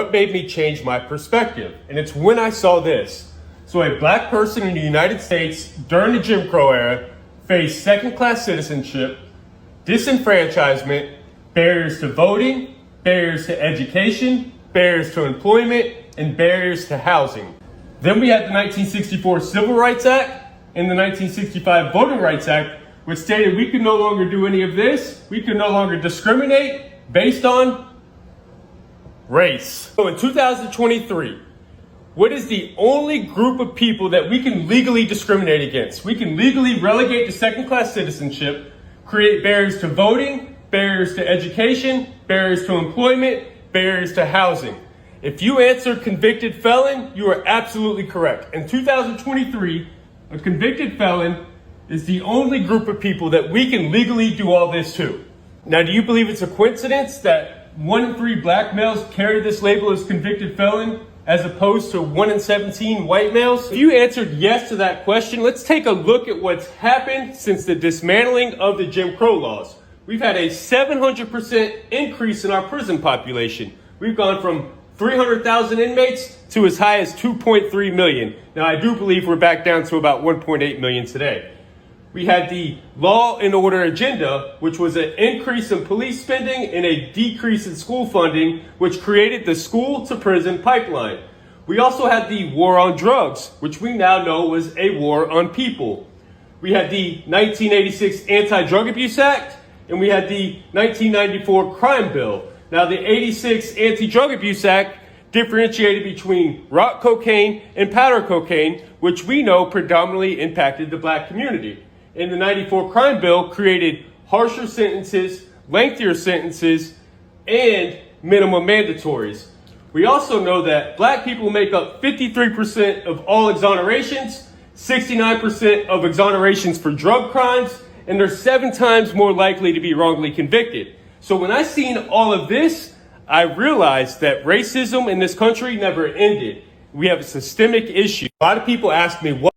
what made me change my perspective. And it's when I saw this. So a black person in the United States during the Jim Crow era faced second-class citizenship, disenfranchisement, barriers to voting, barriers to education, barriers to employment, and barriers to housing. Then we had the 1964 Civil Rights Act and the 1965 Voting Rights Act, which stated we could no longer do any of this. We could no longer discriminate based on race. So in 2023, what is the only group of people that we can legally discriminate against? We can legally relegate to second-class citizenship, create barriers to voting, barriers to education, barriers to employment, barriers to housing. If you answered convicted felon, you are absolutely correct. In 2023, a convicted felon is the only group of people that we can legally do all this to. Now, do you believe it's a coincidence that 1 in 3 black males carry this label as convicted felon as opposed to 1 in 17 white males? If you answered yes to that question, let's take a look at what's happened since the dismantling of the Jim Crow laws. We've had a 700% increase in our prison population. We've gone from 300,000 inmates to as high as 2.3 million. Now, I do believe we're back down to about 1.8 million today. We had the law and order agenda, which was an increase in police spending and a decrease in school funding, which created the school to prison pipeline. We also had the war on drugs, which we now know was a war on people. We had the 1986 Anti-Drug Abuse Act, and we had the 1994 Crime Bill. Now, the 86 Anti-Drug Abuse Act differentiated between rock cocaine and powder cocaine, which we know predominantly impacted the black community. And the 94 Crime Bill created harsher sentences, lengthier sentences, and minimum mandatories. We also know that black people make up 53% of all exonerations, 69% of exonerations for drug crimes, and they're 7 times more likely to be wrongly convicted. So when I seen all of this, I realized that racism in this country never ended. We have a systemic issue. A lot of people ask me, what